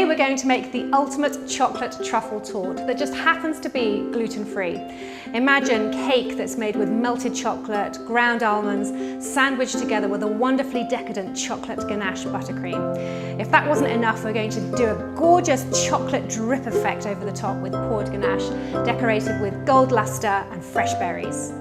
Today we're going to make the ultimate chocolate truffle torte that just happens to be gluten-free. Imagine cake that's made with melted chocolate, ground almonds, sandwiched together with a wonderfully decadent chocolate ganache buttercream. If that wasn't enough, we're going to do a gorgeous chocolate drip effect over the top with poured ganache, decorated with gold luster and fresh berries.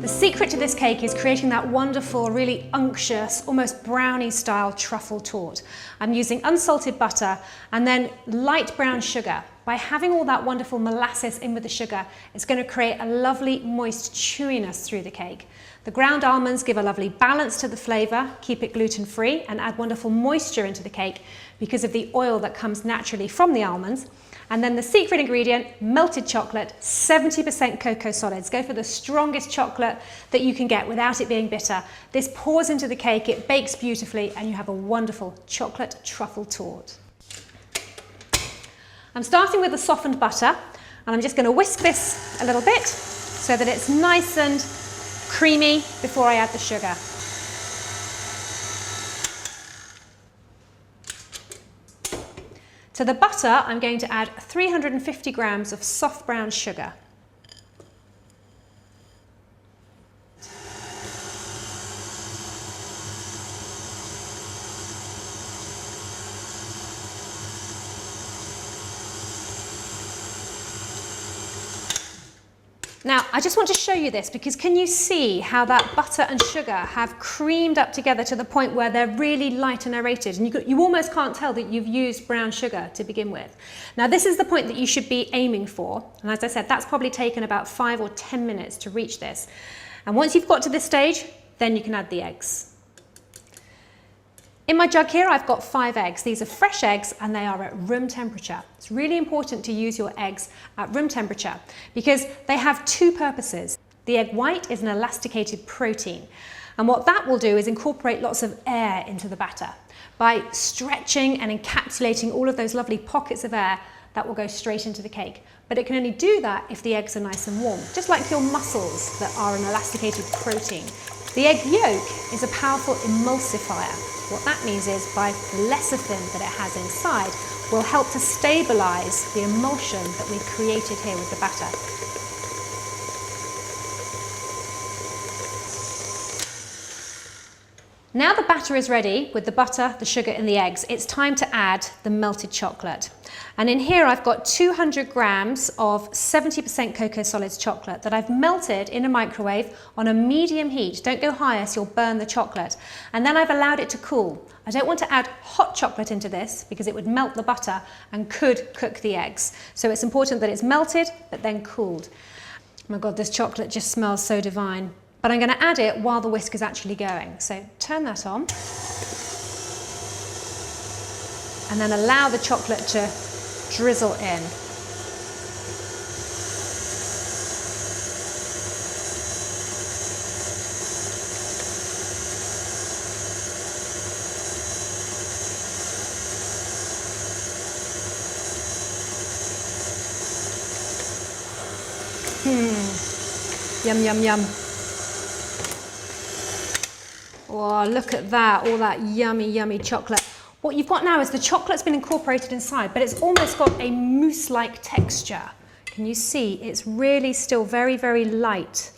The secret to this cake is creating that wonderful, really unctuous, almost brownie style truffle torte. I'm using unsalted butter and then light brown sugar. By having all that wonderful molasses in with the sugar, it's going to create a lovely moist chewiness through the cake. The ground almonds give a lovely balance to the flavour, keep it gluten-free and add wonderful moisture into the cake because of the oil that comes naturally from the almonds. And then the secret ingredient, melted chocolate, 70% cocoa solids. Go for the strongest chocolate that you can get without it being bitter. This pours into the cake, it bakes beautifully, and you have a wonderful chocolate truffle torte. I'm starting with the softened butter, and I'm just going to whisk this a little bit so that it's nice and creamy before I add the sugar. To the butter, I'm going to add 350 grams of soft brown sugar. Now, I just want to show you this because can you see how that butter and sugar have creamed up together to the point where they're really light and aerated, and you almost can't tell that you've used brown sugar to begin with. Now, this is the point that you should be aiming for, and as I said, that's probably taken about 5 or 10 minutes to reach this. And once you've got to this stage, then you can add the eggs. In my jug here, I've got 5 eggs. These are fresh eggs and they are at room temperature. It's really important to use your eggs at room temperature because they have 2 purposes. The egg white is an elasticated protein, and what that will do is incorporate lots of air into the batter. By stretching and encapsulating all of those lovely pockets of air, that will go straight into the cake. But it can only do that if the eggs are nice and warm, just like your muscles that are an elasticated protein. The egg yolk is a powerful emulsifier. What that means is by the lecithin that it has inside will help to stabilise the emulsion that we've created here with the batter. Now the batter is ready with the butter, the sugar and the eggs, it's time to add the melted chocolate. And in here I've got 200 grams of 70% cocoa solids chocolate that I've melted in a microwave on a medium heat. Don't go higher, so you'll burn the chocolate. And then I've allowed it to cool. I don't want to add hot chocolate into this because it would melt the butter and could cook the eggs. So it's important that it's melted but then cooled. Oh my God, this chocolate just smells so divine. But I'm going to add it while the whisk is actually going. So turn that on. And then allow the chocolate to drizzle in. Yum, yum, yum. Oh, look at that, all that yummy, yummy chocolate. What you've got now is the chocolate's been incorporated inside, but it's almost got a mousse-like texture. Can you see? It's really still very, very light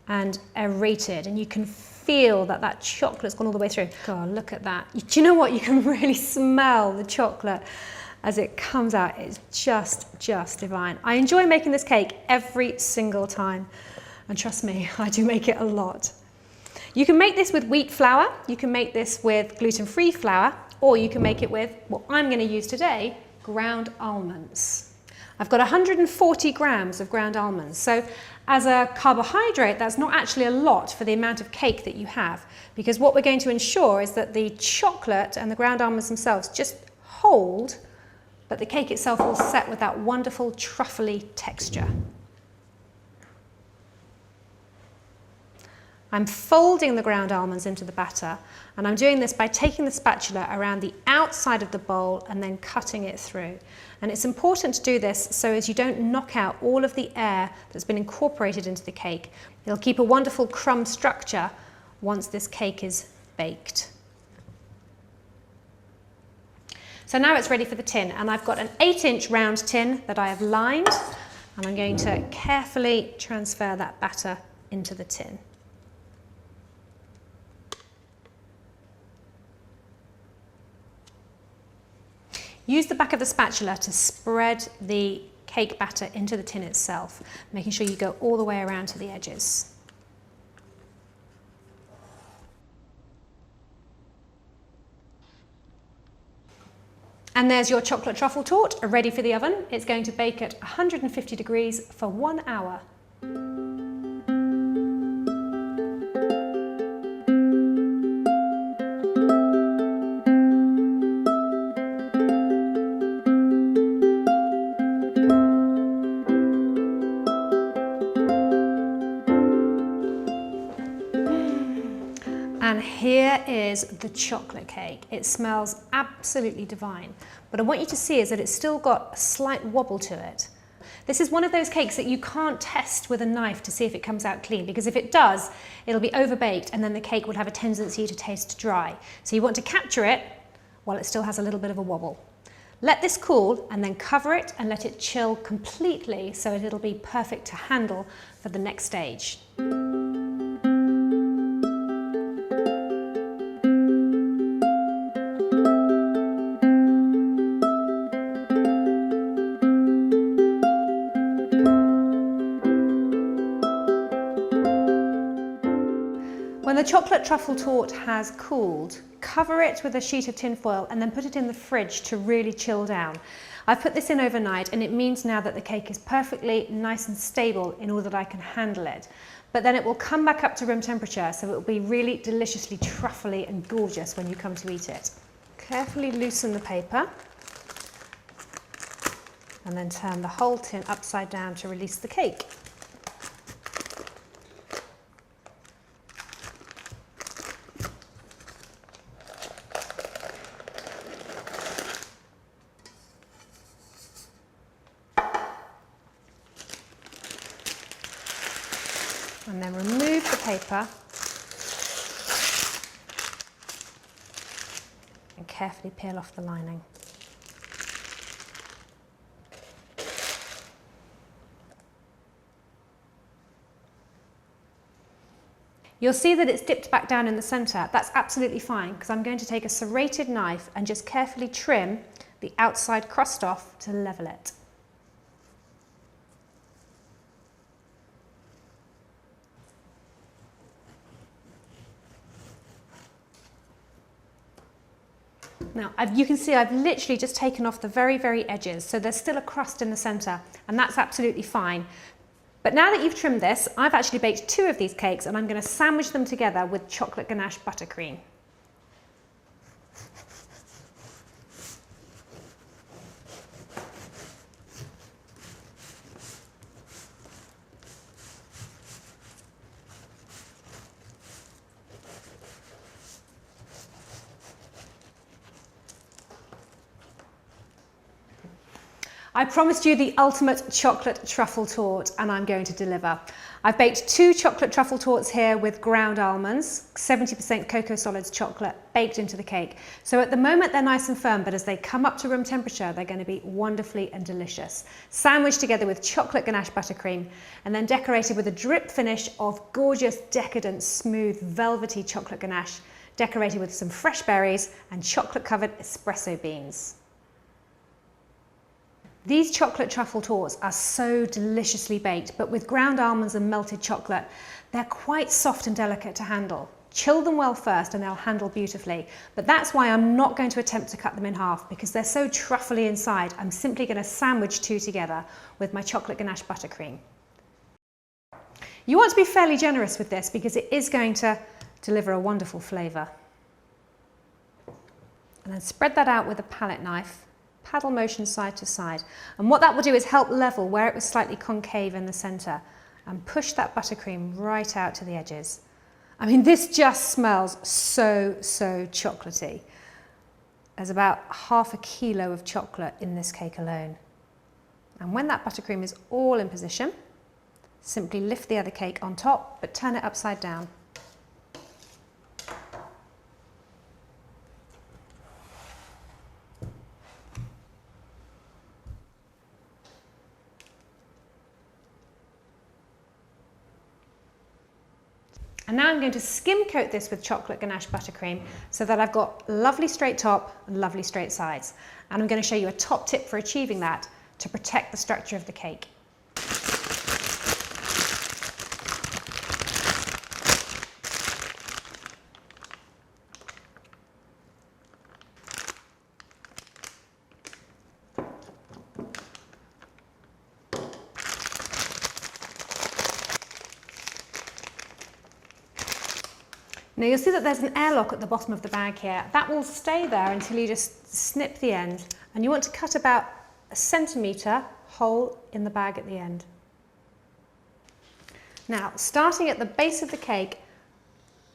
and aerated, and you can feel that that chocolate's gone all the way through. God, look at that. Do you know what? You can really smell the chocolate as it comes out. It's just divine. I enjoy making this cake every single time, and trust me, I do make it a lot. You can make this with wheat flour, you can make this with gluten-free flour, or you can make it with what I'm going to use today, ground almonds. I've got 140 grams of ground almonds, so as a carbohydrate that's not actually a lot for the amount of cake that you have, because what we're going to ensure is that the chocolate and the ground almonds themselves just hold, but the cake itself will set with that wonderful truffly texture. I'm folding the ground almonds into the batter, and I'm doing this by taking the spatula around the outside of the bowl and then cutting it through. And it's important to do this so as you don't knock out all of the air that's been incorporated into the cake. It'll keep a wonderful crumb structure once this cake is baked. So now it's ready for the tin, and I've got an 8-inch round tin that I have lined, and I'm going to carefully transfer that batter into the tin. Use the back of the spatula to spread the cake batter into the tin itself, making sure you go all the way around to the edges. And there's your chocolate truffle torte ready for the oven. It's going to bake at 150 degrees for 1 hour. And here is the chocolate cake. It smells absolutely divine. What I want you to see is that it's still got a slight wobble to it. This is one of those cakes that you can't test with a knife to see if it comes out clean, because if it does, it'll be overbaked and then the cake will have a tendency to taste dry. So you want to capture it while it still has a little bit of a wobble. Let this cool and then cover it and let it chill completely so it'll be perfect to handle for the next stage. When the chocolate truffle torte has cooled, cover it with a sheet of tin foil and then put it in the fridge to really chill down. I've put this in overnight, and it means now that the cake is perfectly nice and stable in order that I can handle it. But then it will come back up to room temperature, so it will be really deliciously truffly and gorgeous when you come to eat it. Carefully loosen the paper and then turn the whole tin upside down to release the cake. And then remove the paper and carefully peel off the lining. You'll see that it's dipped back down in the centre. That's absolutely fine, because I'm going to take a serrated knife and just carefully trim the outside crust off to level it. Now, you can see I've literally just taken off the very, very edges, so there's still a crust in the centre, and that's absolutely fine. But now that you've trimmed this, I've actually baked 2 of these cakes, and I'm going to sandwich them together with chocolate ganache buttercream. I promised you the ultimate chocolate truffle torte, and I'm going to deliver. I've baked 2 chocolate truffle tortes here with ground almonds, 70% cocoa solids chocolate baked into the cake. So at the moment they're nice and firm, but as they come up to room temperature, they're going to be wonderfully and delicious. Sandwiched together with chocolate ganache buttercream, and then decorated with a drip finish of gorgeous, decadent, smooth, velvety chocolate ganache, decorated with some fresh berries and chocolate-covered espresso beans. These chocolate truffle tortes are so deliciously baked, but with ground almonds and melted chocolate, they're quite soft and delicate to handle. Chill them well first and they'll handle beautifully. But that's why I'm not going to attempt to cut them in half, because they're so truffly inside. I'm simply going to sandwich 2 together with my chocolate ganache buttercream. You want to be fairly generous with this because it is going to deliver a wonderful flavour. And then spread that out with a palette knife. Paddle motion side to side, and what that will do is help level where it was slightly concave in the centre and push that buttercream right out to the edges. I mean, this just smells so chocolatey. There's about half a kilo of chocolate in this cake alone. And when that buttercream is all in position, simply lift the other cake on top, but turn it upside down. And now I'm going to skim coat this with chocolate ganache buttercream so that I've got lovely straight top and lovely straight sides. And I'm going to show you a top tip for achieving that to protect the structure of the cake. Now you'll see that there's an airlock at the bottom of the bag here. That will stay there until you just snip the end, and you want to cut about a centimetre hole in the bag at the end. Now, starting at the base of the cake,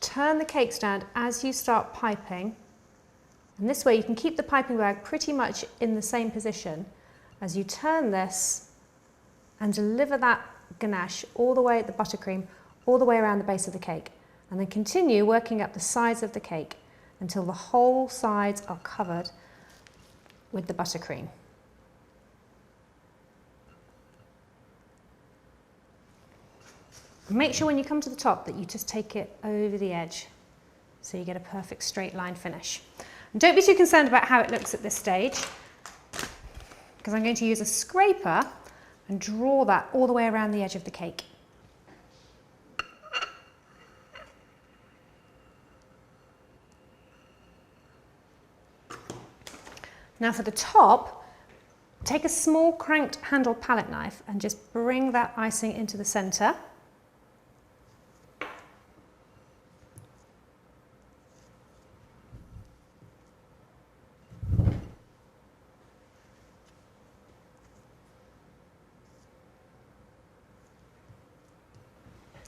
turn the cake stand as you start piping, and this way you can keep the piping bag pretty much in the same position as you turn this and deliver that ganache all the way, the buttercream, all the way around the base of the cake. And then continue working up the sides of the cake until the whole sides are covered with the buttercream. Make sure when you come to the top that you just take it over the edge so you get a perfect straight line finish. And don't be too concerned about how it looks at this stage, because I'm going to use a scraper and draw that all the way around the edge of the cake. Now for the top, take a small cranked handled palette knife and just bring that icing into the centre.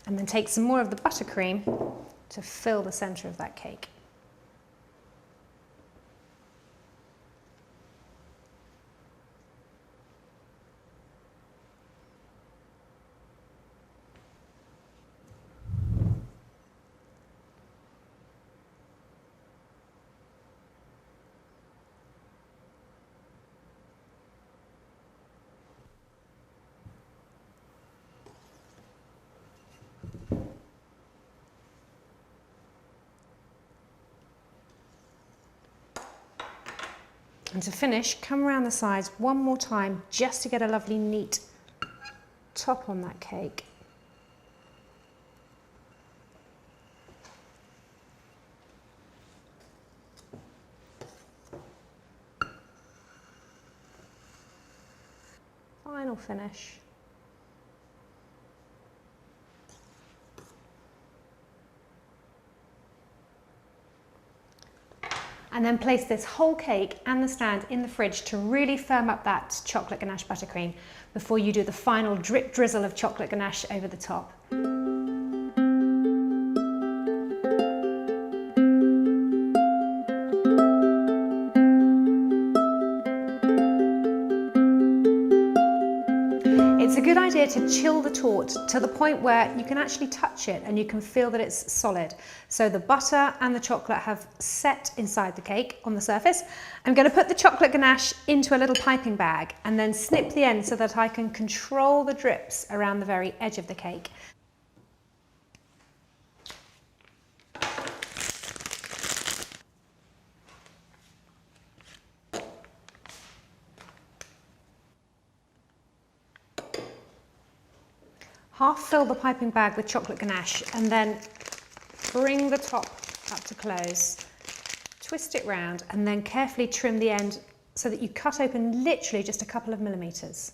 And then take some more of the buttercream to fill the centre of that cake. And to finish, come around the sides one more time just to get a lovely neat top on that cake. Final finish. And then place this whole cake and the stand in the fridge to really firm up that chocolate ganache buttercream before you do the final drip drizzle of chocolate ganache over the top. It's a good idea to chill the torte to the point where you can actually touch it and you can feel that it's solid. So the butter and the chocolate have set inside the cake on the surface. I'm going to put the chocolate ganache into a little piping bag and then snip the end so that I can control the drips around the very edge of the cake. Half fill the piping bag with chocolate ganache and then bring the top up to close, twist it round and then carefully trim the end so that you cut open literally just a couple of millimetres.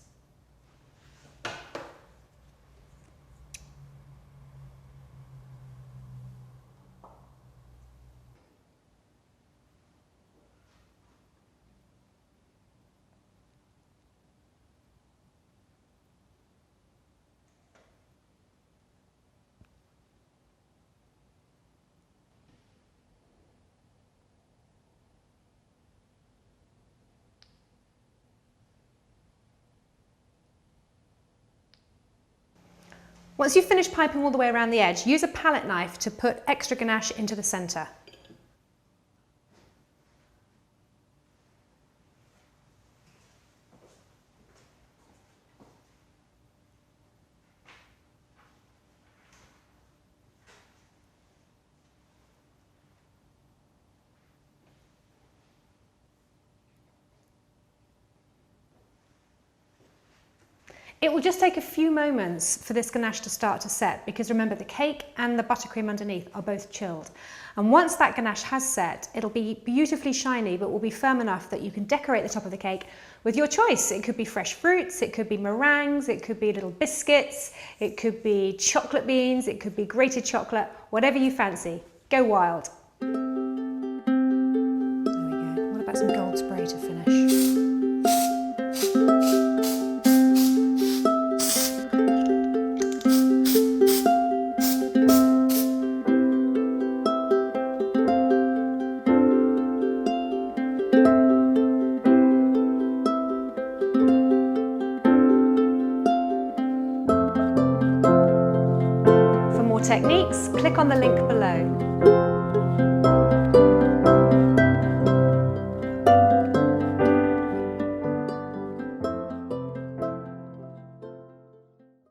Once you've finished piping all the way around the edge, use a palette knife to put extra ganache into the centre. It will just take a few moments for this ganache to start to set, because remember, the cake and the buttercream underneath are both chilled. And once that ganache has set, it'll be beautifully shiny, but will be firm enough that you can decorate the top of the cake with your choice. It could be fresh fruits, it could be meringues, it could be little biscuits, it could be chocolate beans, it could be grated chocolate, whatever you fancy. Go wild. There we go. What about some gold spray to finish? For more techniques, click on the link below.